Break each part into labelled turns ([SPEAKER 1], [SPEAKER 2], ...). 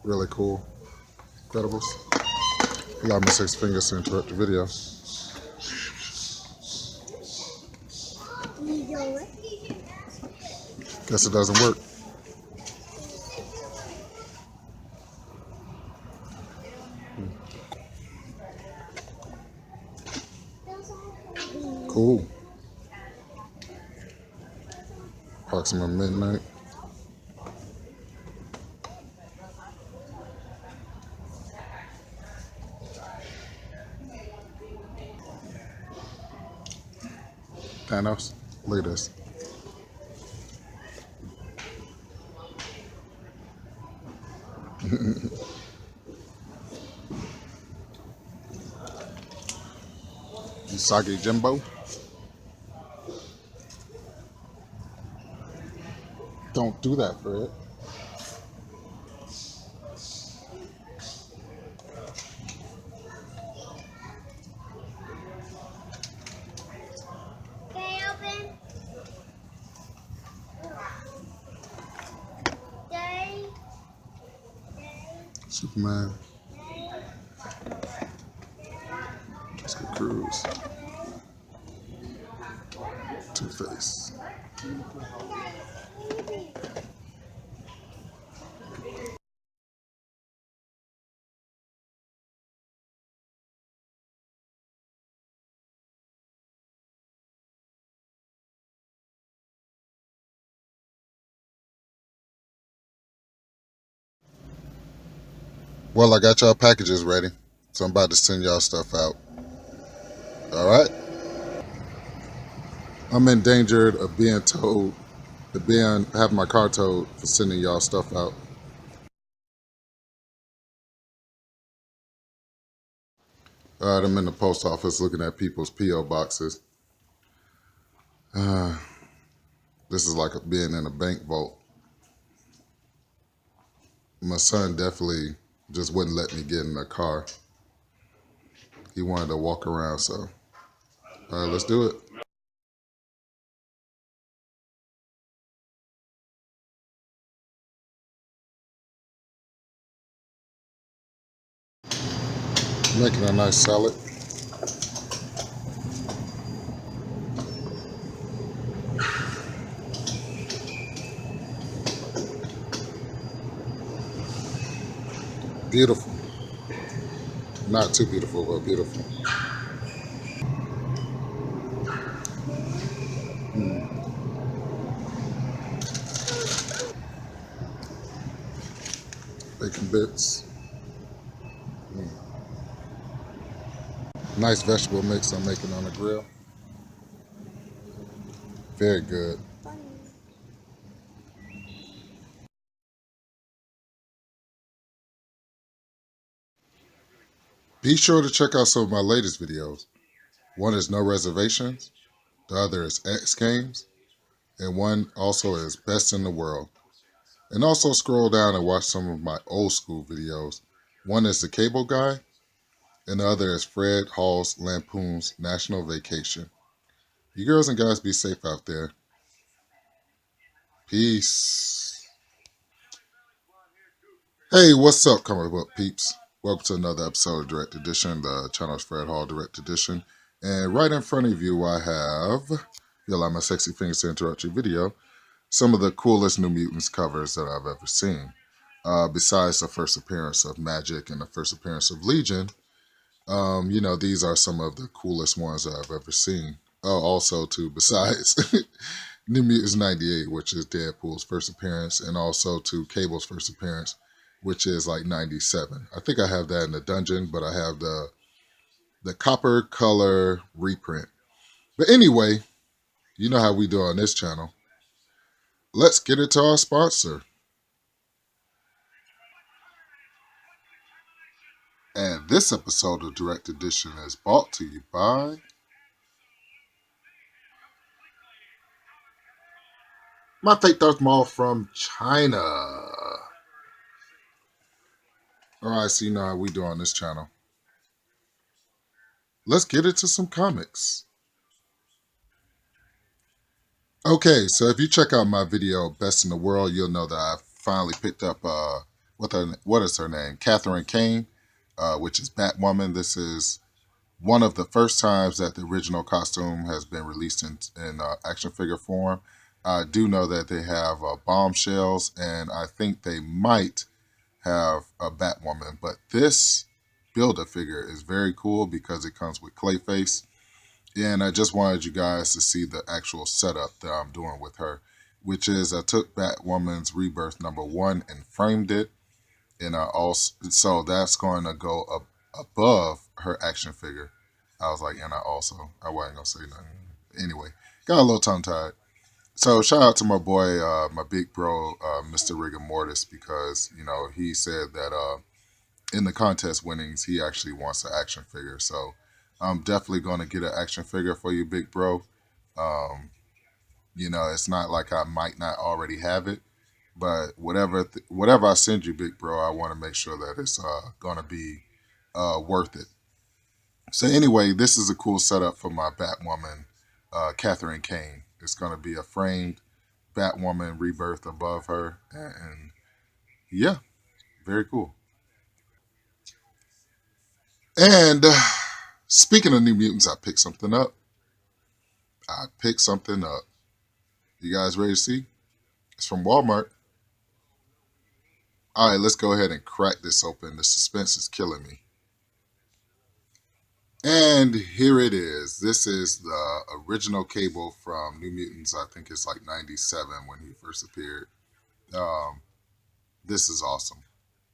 [SPEAKER 1] Really cool. Incredibles. Allow me 6 fingers to interrupt the video. Guess it doesn't work. Cool. Approximate midnight. Thanos. Look at this. Usagi Jimbo. Don't do that, Fred. Superman. Oscar Cruz. Two-Face. Well, I got y'all packages ready, so I'm about to send y'all stuff out. All right? I'm endangered of being towed, having my car towed for sending y'all stuff out. All right, I'm in the post office looking at people's P.O. boxes. This is like being in a bank vault. My son definitely just wouldn't let me get in the car. He wanted to walk around, so all right, let's do it. Making a nice salad. Beautiful. Not too beautiful, but beautiful. Bacon bits. Nice vegetable mix I'm making on the grill. Very good. Be sure to check out some of my latest videos. One is No Reservations, the other is X Games, and one also is Best in the World. And also scroll down and watch some of my old school videos. One is The Cable Guy, and the other is Fred Hall's Lampoon's National Vacation. You girls and guys be safe out there. Peace. Hey, what's up, comic book peeps? Welcome to another episode of Direct Edition. The channel is Fred Hall Direct Edition. And right in front of you, I have, you'll allow my sexy fingers to interrupt your video, some of the coolest New Mutants covers that I've ever seen. Besides the first appearance of Magic and the first appearance of Legion, these are some of the coolest ones that I've ever seen. Oh, also, too, besides New Mutants 98, which is Deadpool's first appearance, and also to Cable's first appearance, which is like 97. I think I have that in the dungeon, but I have the copper color reprint. But anyway, you know how we do on this channel. Let's get it to our sponsor. And this episode of Direct Edition is brought to you by My Fake Darth Maul from China. Alright, so you know how we do on this channel. Let's get into some comics. Okay, so if you check out my video, Best in the World, you'll know that I finally picked up, what is her name? Catherine Kane, which is Batwoman. This is one of the first times that the original costume has been released in action figure form. I do know that they have bombshells, and I think they might have a Batwoman. But this Build-A-Figure is very cool because it comes with Clayface. And I just wanted you guys to see the actual setup that I'm doing with her, which is I took Batwoman's Rebirth #1 and framed it. And I also, so that's going to go up above her action figure. I was like, and I wasn't going to say nothing. Anyway, got a little tongue tied. So shout out to my boy, my big bro, Mr. Rigor Mortis, because he said that in the contest winnings he actually wants an action figure. So I'm definitely going to get an action figure for you, big bro. Um, it's not like I might not already have it, but whatever I send you, big bro, I want to make sure that it's going to be worth it. So anyway, this is a cool setup for my Batwoman, Catherine Kane. It's going to be a framed Batwoman rebirth above her. And yeah, very cool. And speaking of New Mutants, I picked something up. I picked something up. You guys ready to see? It's from Walmart. All right, let's go ahead and crack this open. The suspense is killing me. And here it is. This is the original Cable from New Mutants. I think it's like 97 when he first appeared. Um, this is awesome.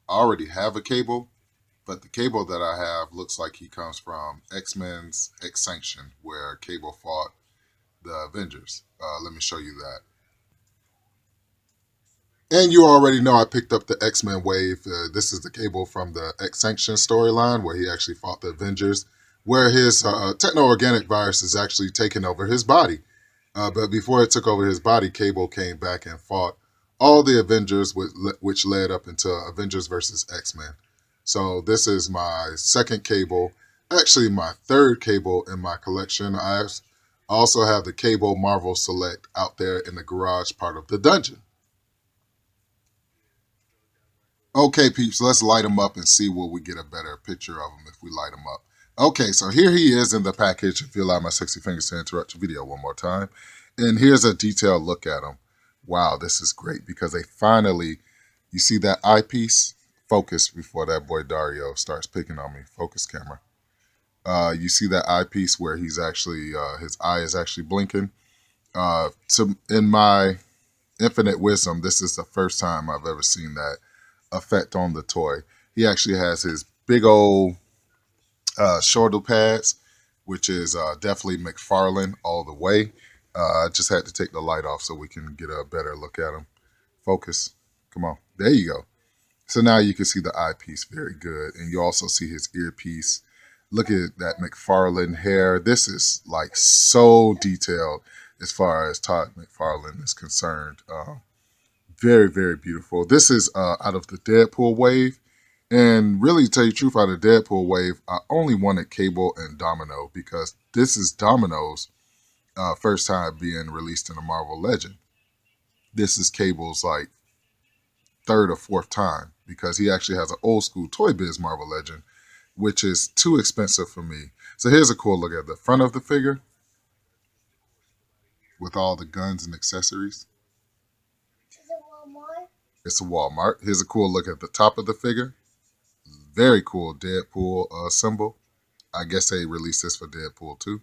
[SPEAKER 1] I already have a Cable, but the Cable that I have looks like he comes from X-Men's X-Sanction, where Cable fought the Avengers. Let me show you that. And you already know I picked up the X-Men wave. This is the Cable from the X-Sanction storyline where he actually fought the Avengers, where his techno-organic virus is actually taking over his body. But before it took over his body, Cable came back and fought all the Avengers, which led up into Avengers versus X-Men. So this is my second Cable, actually my third Cable in my collection. I also have the Cable Marvel Select out there in the garage part of the dungeon. Okay, peeps, let's light them up and see what we get a better picture of them if we light them up. Okay, so here he is in the package. If you allow my sexy fingers to interrupt your video one more time. And here's a detailed look at him. Wow, this is great because they finally, you see that eyepiece? Focus before that boy Dario starts picking on me. Focus camera. You see that eyepiece where he's actually, his eye is actually blinking? In my infinite wisdom, this is the first time I've ever seen that effect on the toy. He actually has his big old shoulder pads, which is definitely McFarlane all the way. I just had to take the light off so we can get a better look at him. Focus. Come on. There you go. So now you can see the eyepiece very good. And you also see his earpiece. Look at that McFarlane hair. This is like so detailed as far as Todd McFarlane is concerned. Very, very beautiful. This is out of the Deadpool wave. And really, to tell you the truth, out of the Deadpool wave, I only wanted Cable and Domino because this is Domino's first time being released in a Marvel Legend. This is Cable's like third or fourth time because he actually has an old school Toy Biz Marvel Legend, which is too expensive for me. So here's a cool look at the front of the figure with all the guns and accessories. It's a Walmart. Here's a cool look at the top of the figure. Very cool Deadpool symbol. I guess they released this for Deadpool too.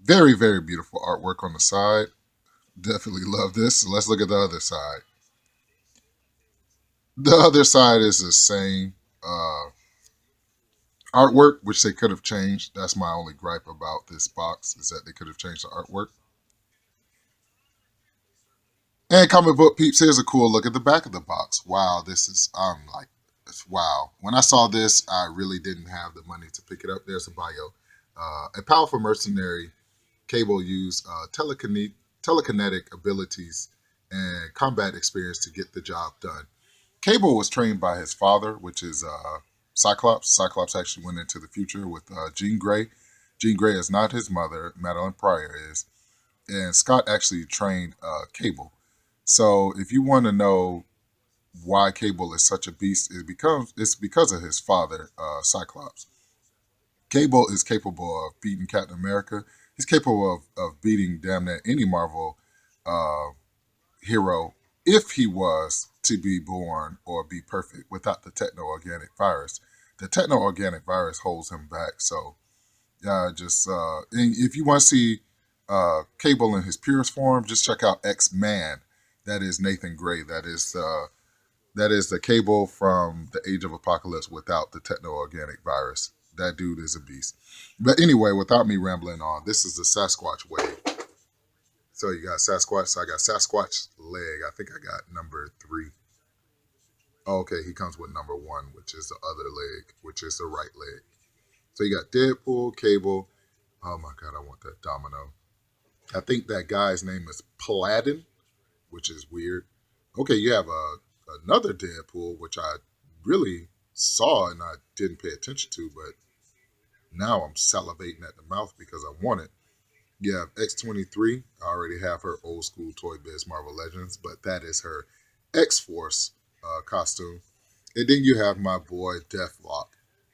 [SPEAKER 1] Very, very beautiful artwork on the side. Definitely love this. So let's look at the other side. The other side is the same artwork, which they could have changed. That's my only gripe about this box, is that they could have changed the artwork. And comic book peeps, here's a cool look at the back of the box. Wow, this is, wow. When I saw this, I really didn't have the money to pick it up. There's a bio. A powerful mercenary, Cable used telekinetic abilities and combat experience to get the job done. Cable was trained by his father, which is Cyclops. Cyclops actually went into the future with Jean Grey. Jean Grey is not his mother. Madeline Pryor is. And Scott actually trained Cable. So if you want to know why Cable is such a beast is it's because of his father, Cyclops. Cable is capable of beating Captain America. He's capable of beating damn near any Marvel uh, hero if he was to be born or be perfect without the techno organic virus. The techno organic virus holds him back. So just and if you want to see Cable in his purest form, just check out X Man. That is Nathan Gray. That is the Cable from the Age of Apocalypse without the techno organic virus. That dude is a beast. But anyway, without me rambling on, this is the Sasquatch wave. So you got Sasquatch. So I got Sasquatch leg. I think I got number 3. Oh, okay, he comes with number 1, which is the other leg, which is the right leg. So you got Deadpool, Cable. Oh my God, I want that Domino. I think that guy's name is Paladin, which is weird. Okay, you have another Deadpool, which I really saw and I didn't pay attention to, but now I'm salivating at the mouth because I want it. You have X-23. I already have her old school Toy Biz Marvel Legends, but that is her X-Force costume. And then you have my boy Deathlock,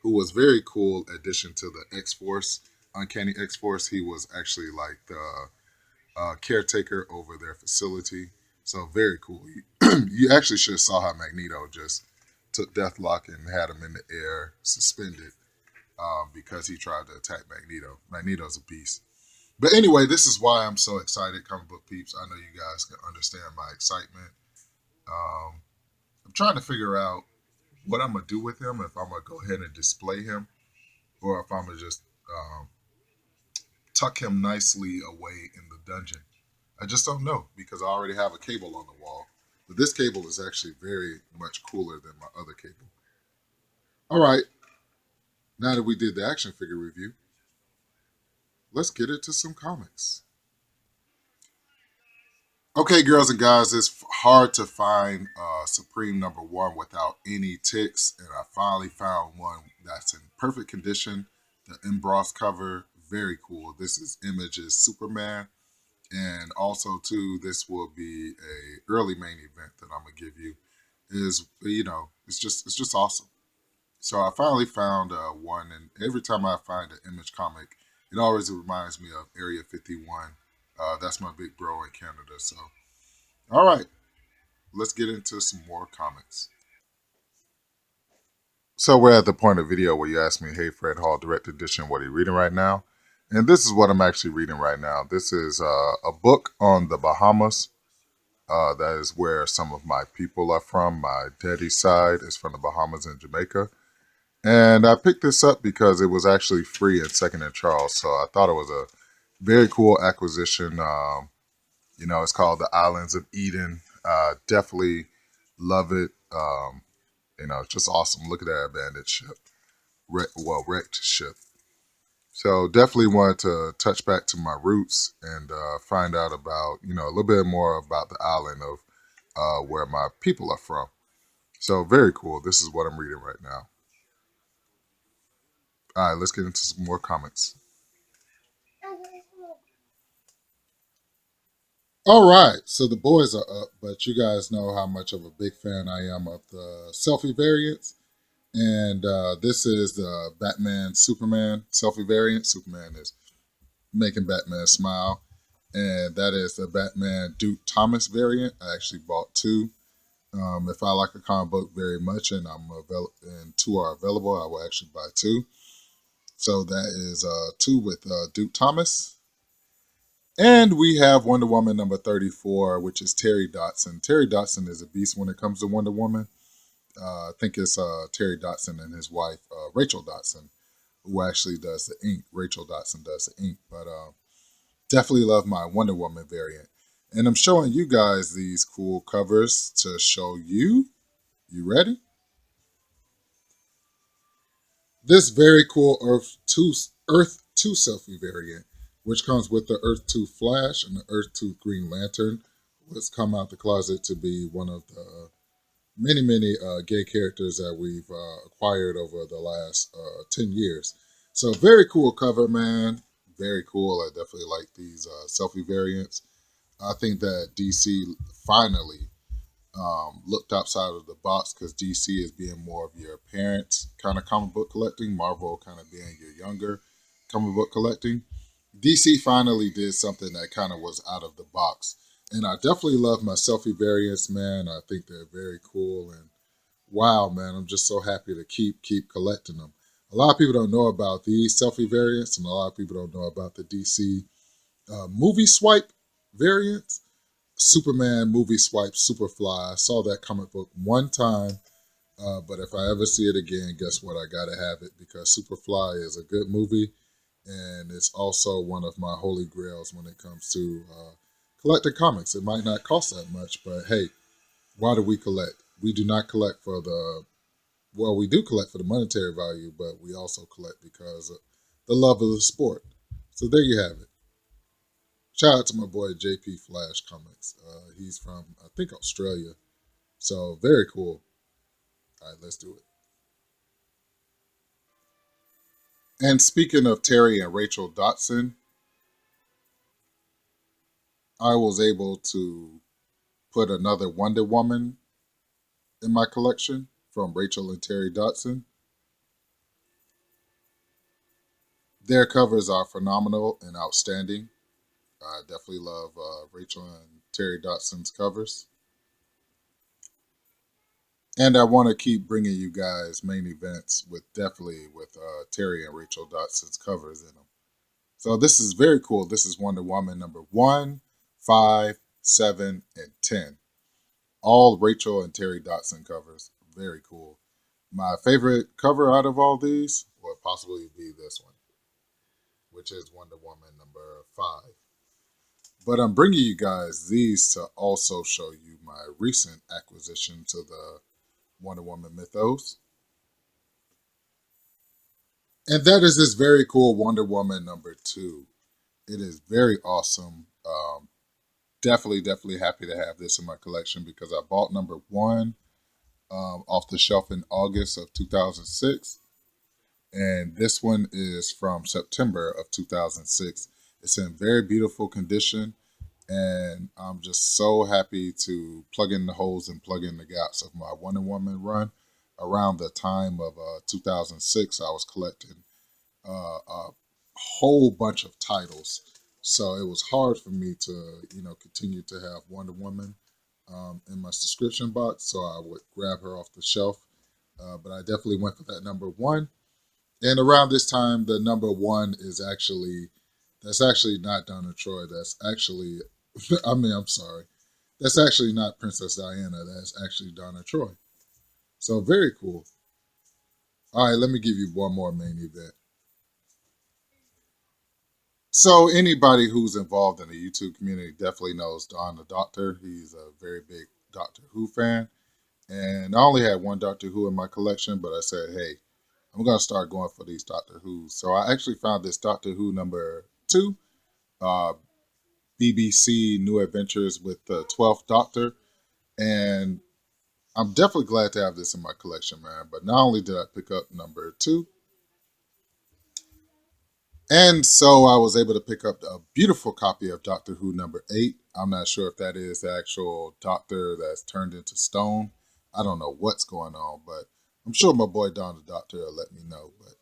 [SPEAKER 1] who was very cool addition to the X-Force, Uncanny X-Force. He was actually like the caretaker over their facility. So very cool. You actually should have saw how Magneto just took Deathlock and had him in the air suspended because he tried to attack Magneto. Magneto's a beast. But anyway, this is why I'm so excited, comic book peeps. I know you guys can understand my excitement. I'm trying to figure out what I'm gonna do with him. If I'm gonna go ahead and display him, or if I'm gonna just tuck him nicely away in the dungeon. I just don't know because I already have a Cable on the wall. But this Cable is actually very much cooler than my other Cable. All right, now that we did the action figure review, let's get into some comics. Okay, girls and guys, it's hard to find Supreme #1 without any ticks, and I finally found one that's in perfect condition. The embossed cover, very cool. This is Image's Superman, and also too, this will be a early main event that I'm gonna give you. It's just awesome. So I finally found one, and every time I find an Image comic, it always reminds me of Area 51. That's my big bro in Canada. So, all right, let's get into some more comics. So we're at the point of video where you ask me, hey, Fred Hall, Direct Edition, what are you reading right now? And this is what I'm actually reading right now. This is a book on the Bahamas. That is where some of my people are from. My daddy's side is from the Bahamas and Jamaica. And I picked this up because it was actually free at Second and Charles. So I thought it was a very cool acquisition. It's called The Islands of Eden. Definitely love it. It's just awesome. Look at that abandoned ship. Wrecked ship. So definitely wanted to touch back to my roots and find out about, a little bit more about the island of where my people are from. So very cool. This is what I'm reading right now. All right, let's get into some more comics. All right, so the boys are up, but you guys know how much of a big fan I am of the Selfie variants. And this is the Batman Superman Selfie variant. Superman is making Batman smile. And that is the Batman Duke Thomas variant. I actually bought 2. If I like a comic book very much and and 2 are available, I will actually buy 2. So that is 2 with Duke Thomas. And we have Wonder Woman #34, which is Terry Dotson. Terry Dotson is a beast when it comes to Wonder Woman. I think it's Terry Dotson and his wife, Rachel Dotson, who actually does the ink. Rachel Dotson does the ink. But definitely love my Wonder Woman variant. And I'm showing you guys these cool covers to show you. You ready? This very cool Earth 2 Selfie variant, which comes with the Earth 2 Flash and the Earth 2 Green Lantern, was come out the closet to be one of the many gay characters that we've acquired over the last 10 years. So very cool cover, man. Very cool. I definitely like these Selfie variants. I think that DC finally looked outside of the box because DC is being more of your parents kind of comic book collecting, Marvel kind of being your younger comic book collecting. DC finally did something that kind of was out of the box. And I definitely love my selfie variants, man. I think they're very cool. And wow, man, I'm just so happy to keep collecting them. A lot of people don't know about these selfie variants, and a lot of people don't know about the DC movie swipe variants. Superman movie swipe Superfly. I saw that comic book one time, but if I ever see it again, guess what? I gotta have it because Superfly is a good movie, and it's also one of my holy grails when it comes to collecting comics. It might not cost that much, but hey, why do we collect? We do not collect for the well, we do collect for the monetary value, but we also collect because of the love of the sport. So there you have it. Shout out to my boy JP Flash Comics. He's from I think Australia. So very cool. All right, let's do it. And speaking of Terry and Rachel Dotson, I was able to put another Wonder Woman in my collection from Rachel and Terry Dotson. Their covers are phenomenal and outstanding. I definitely love Rachel and Terry Dotson's covers. And I want to keep bringing you guys main events with definitely with Terry and Rachel Dotson's covers in them. So this is very cool. This is Wonder Woman number 1, 5, 7, and 10. All Rachel and Terry Dotson covers. Very cool. My favorite cover out of all these would possibly be this one, which is Wonder Woman number 5. But I'm bringing you guys these to also show you my recent acquisition to the Wonder Woman mythos. And that is this very cool Wonder Woman number 2. It is very awesome. Definitely happy to have this in my collection because I bought number 1 off the shelf in August of 2006. And this one is from September of 2006. It's in very beautiful condition. And I'm just so happy to plug in the holes and plug in the gaps of my Wonder Woman run. Around the time of 2006, I was collecting a whole bunch of titles, so it was hard for me to continue to have Wonder Woman in my subscription box. So I would grab her off the shelf, but I definitely went for that number 1. And around this time, the number 1 is actually that's actually not Donna Troy. That's actually I'm sorry. That's actually not Princess Diana. That's actually Donna Troy. So very cool. All right, let me give you one more main event. So anybody who's involved in the YouTube community definitely knows Don the Doctor. He's a very big Doctor Who fan. And I only had one Doctor Who in my collection, but I said, hey, I'm going to start going for these Doctor Who's. So I actually found this Doctor Who number 2, uh, BBC New Adventures with the 12th Doctor. And I'm definitely glad to have this in my collection, man. But not only did I pick up number 2, and so I was able to pick up a beautiful copy of Doctor Who number 8. I'm not sure if that is the actual Doctor that's turned into stone. I don't know what's going on, but I'm sure my boy Don the Doctor will let me know. But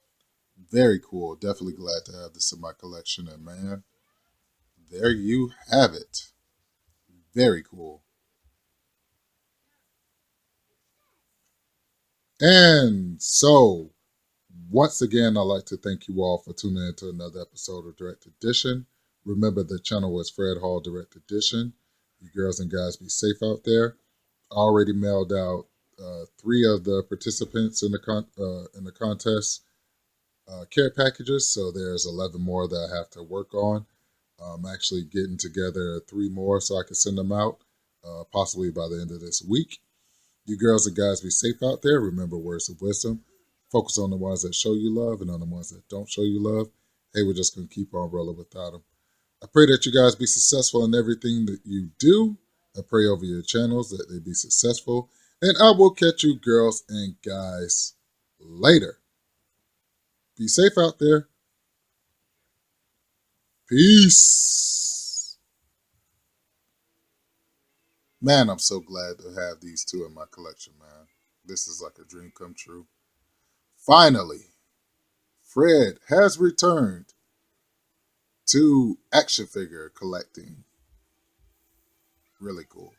[SPEAKER 1] very cool. Definitely glad to have this in my collection. And man, there you have it. Very cool. And so once again, I'd like to thank you all for tuning in to another episode of Direct Edition. Remember, the channel is Fred Hall Direct Edition. You girls and guys be safe out there. I already mailed out 3 of the participants in the contest care packages, so there's 11 more that I have to work on. I'm actually getting together 3 more so I can send them out, possibly by the end of this week. You girls and guys be safe out there. Remember words of wisdom. Focus on the ones that show you love and on the ones that don't show you love. Hey, we're just going to keep on rolling without them. I pray that you guys be successful in everything that you do. I pray over your channels that they be successful. And I will catch you girls and guys later. Be safe out there. Peace. Man, I'm so glad to have these two in my collection, man. This is like a dream come true. Finally, Fred has returned to action figure collecting. Really cool.